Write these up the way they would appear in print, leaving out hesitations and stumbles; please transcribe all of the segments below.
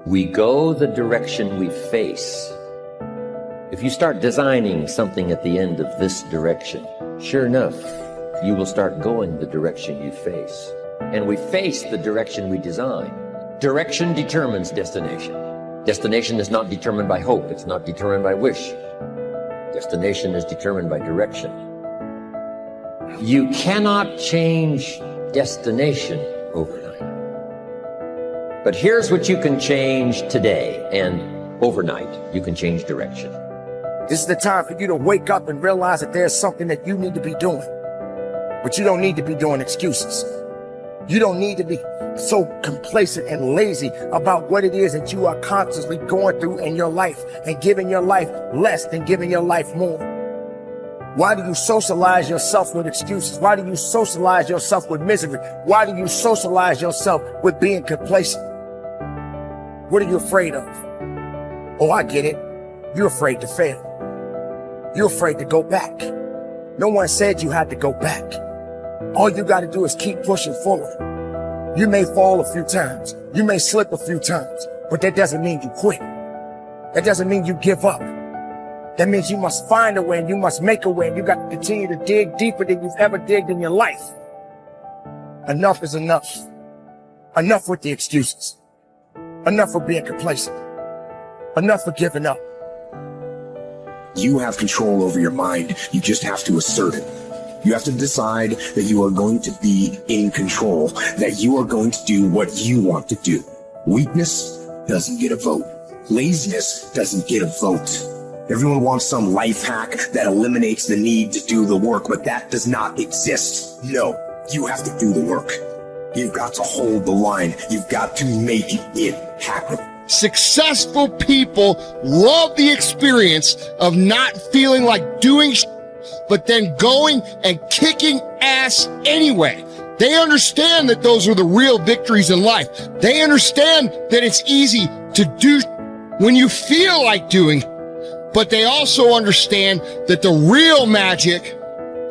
We go the direction we face. If you start designing something at the end of this direction, sure enough, you will start going the direction you face. And we face the direction we design. Direction determines destination. Destination is not determined by hope. It's not determined by wish. Destination is determined by direction. You cannot change destination overnight. But here's what you can change today, and overnight, you can change direction. This is the time for you to wake up and realize that there's something that you need to be doing. But you don't need to be doing excuses. You don't need to be so complacent and lazy about what it is that you are constantly going through in your life and giving your life less than giving your life more. Why do you socialize yourself with excuses? Why do you socialize yourself with misery? Why do you socialize yourself with being complacent? What are you afraid of? Oh, I get it. You're afraid to fail. You're afraid to go back. No one said you had to go back. All you got to do is keep pushing forward. You may fall a few times. You may slip a few times, but that doesn't mean you quit. That doesn't mean you give up. That means you must find a way and you must make a way and you got to continue to dig deeper than you've ever digged in your life. Enough is enough. Enough with the excuses. Enough for being complacent. Enough for giving up. You have control over your mind. You just have to assert it. You have to decide that you are going to be in control, that you are going to do what you want to do. Weakness doesn't get a vote. Laziness doesn't get a vote. Everyone wants some life hack that eliminates the need to do the work, but that does not exist. No, you have to do the work. You've got to hold the line. You've got to make it happen. Successful people love the experience of not feeling like doing but then going and kicking ass anyway. They understand that those are the real victories in life. They understand that it's easy to do when you feel like doing, but they also understand that the real magic,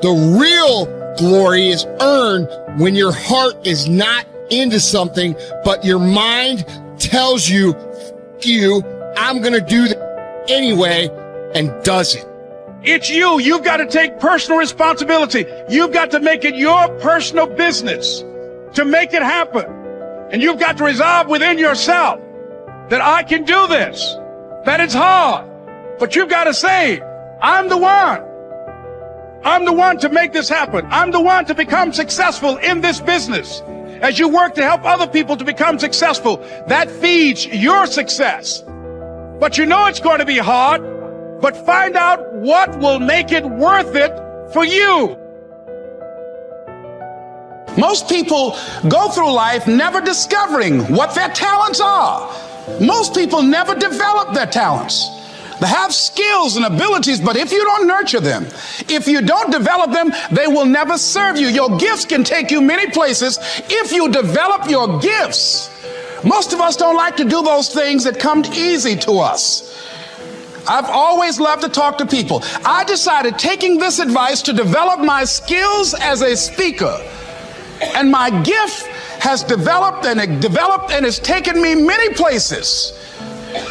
the real glory is earned when your heart is not into something, but your mind tells you, I'm going to do that anyway, and does it. It's you. You've got to take personal responsibility. You've got to make it your personal business to make it happen. And you've got to resolve within yourself that I can do this, that it's hard, but you've got to say, I'm the one. I'm the one to make this happen. I'm the one to become successful in this business. As you work to help other people to become successful, that feeds your success. But you know it's going to be hard, but find out what will make it worth it for you. Most people go through life never discovering what their talents are. Most people never develop their talents. They have skills and abilities, but if you don't nurture them, if you don't develop them, they will never serve you. Your gifts can take you many places if you develop your gifts. Most of us don't like to do those things that come easy to us. I've always loved to talk to people. I decided, taking this advice, to develop my skills as a speaker. And my gift has developed and it's taken me many places.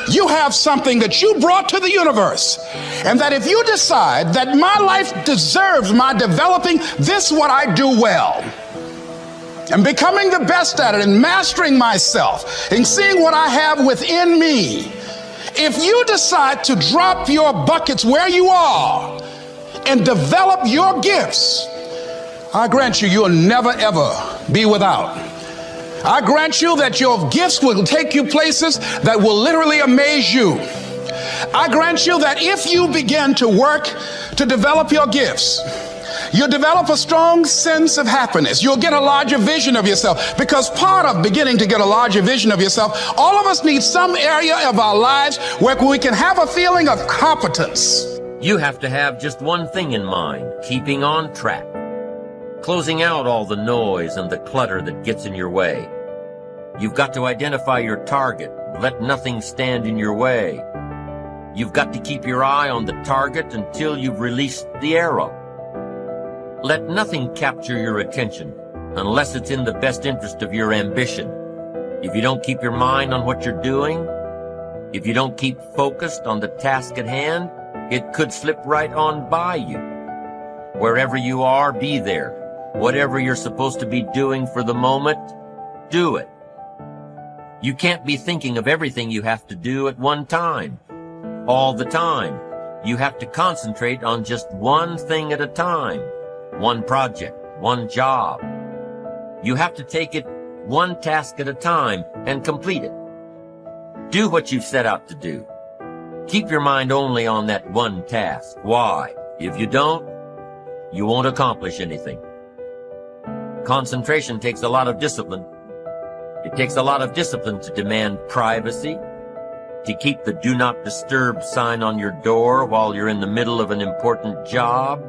You have something that you brought to the universe, and that if you decide that my life deserves my developing this, what I do well, and becoming the best at it, and mastering myself, and seeing what I have within me, if you decide to drop your buckets where you are and develop your gifts, I grant you, you'll never ever be without. I grant you that your gifts will take you places that will literally amaze you. I grant you that if you begin to work to develop your gifts, you'll develop a strong sense of happiness. You'll get a larger vision of yourself, because part of beginning to get a larger vision of yourself, all of us need some area of our lives where we can have a feeling of competence. You have to have just one thing in mind: keeping on track. Closing out all the noise and the clutter that gets in your way. You've got to identify your target. Let nothing stand in your way. You've got to keep your eye on the target until you've released the arrow. Let nothing capture your attention unless it's in the best interest of your ambition. If you don't keep your mind on what you're doing, if you don't keep focused on the task at hand, it could slip right on by you. Wherever you are, be there. Whatever you're supposed to be doing for the moment, do it. You can't be thinking of everything you have to do at one time, all the time. You have to concentrate on just one thing at a time, one project, one job. You have to take it one task at a time and complete it. Do what you've set out to do. Keep your mind only on that one task. Why? If you don't, you won't accomplish anything. Concentration takes a lot of discipline. It takes a lot of discipline to demand privacy, to keep the do not disturb sign on your door while you're in the middle of an important job.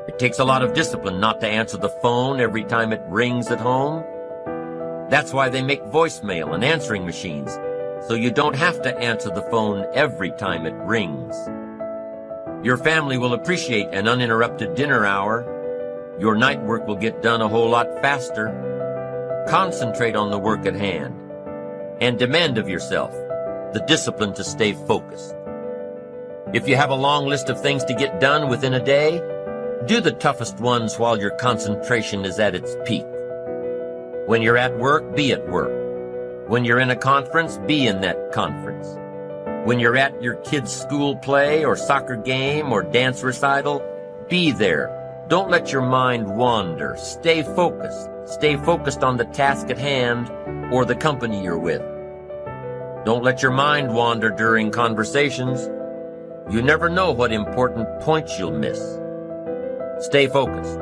It takes a lot of discipline not to answer the phone every time it rings at home. That's why they make voicemail and answering machines, so you don't have to answer the phone every time it rings. Your family will appreciate an uninterrupted dinner hour. Your night work will get done a whole lot faster. Concentrate on the work at hand and demand of yourself the discipline to stay focused. If you have a long list of things to get done within a day, do the toughest ones while your concentration is at its peak. When you're at work, be at work. When you're in a conference, be in that conference. When you're at your kid's school play or soccer game or dance recital, be there. Don't let your mind wander. Stay focused. Stay focused on the task at hand or the company you're with. Don't let your mind wander during conversations. You never know what important points you'll miss. Stay focused.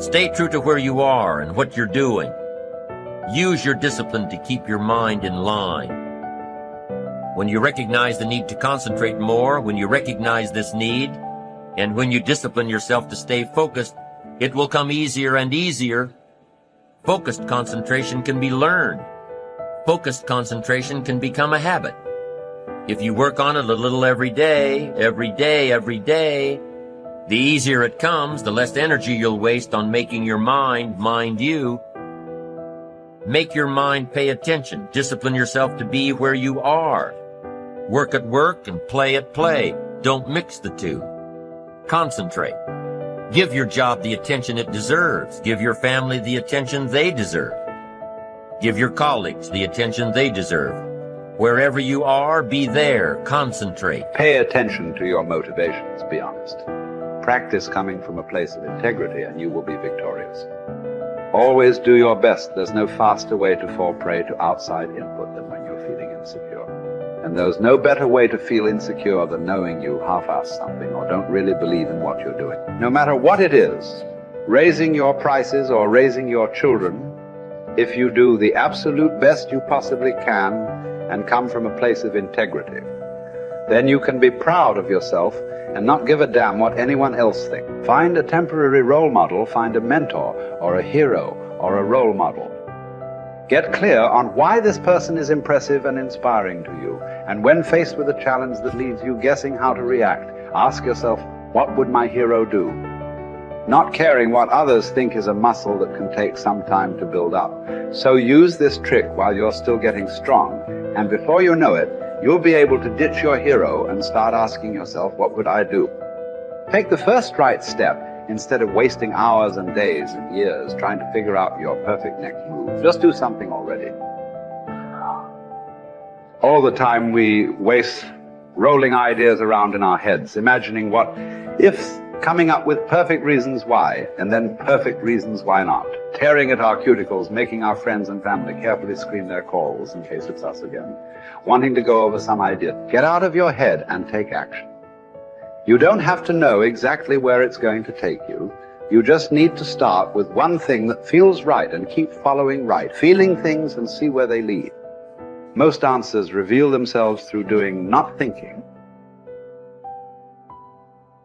Stay true to where you are and what you're doing. Use your discipline to keep your mind in line. When you recognize the need to concentrate more, when you recognize this need, and when you discipline yourself to stay focused, it will come easier and easier. Focused concentration can be learned. Focused concentration can become a habit. If you work on it a little every day, the easier it comes, the less energy you'll waste on making your mind you. Make your mind pay attention. Discipline yourself to be where you are. Work at work and play at play. Don't mix the two. Concentrate. Give your job the attention it deserves. Give your family the attention they deserve. Give your colleagues the attention they deserve. Wherever you are, be there. Concentrate. Pay attention to your motivations, be honest. Practice coming from a place of integrity and you will be victorious. Always do your best. There's no faster way to fall prey to outside input than when you're feeling insecure. And there's no better way to feel insecure than knowing you half-ass something or don't really believe in what you're doing. No matter what it is, raising your prices or raising your children, if you do the absolute best you possibly can and come from a place of integrity, then you can be proud of yourself and not give a damn what anyone else thinks. Find a temporary role model, find a mentor or a hero or a role model. Get clear on why this person is impressive and inspiring to you. And when faced with a challenge that leaves you guessing how to react, ask yourself, what would my hero do? Not caring what others think is a muscle that can take some time to build up. So use this trick while you're still getting strong, and before you know it, you'll be able to ditch your hero and start asking yourself, what would I do? Take the first right step instead of wasting hours and days and years trying to figure out your perfect next move. Just do something already. All the time we waste rolling ideas around in our heads, imagining what if, coming up with perfect reasons why, and then perfect reasons why not. Tearing at our cuticles, making our friends and family carefully screen their calls in case it's us again. Wanting to go over some idea. Get out of your head and take action. You don't have to know exactly where it's going to take you. You just need to start with one thing that feels right and keep following right, feeling things and see where they lead. Most answers reveal themselves through doing, not thinking.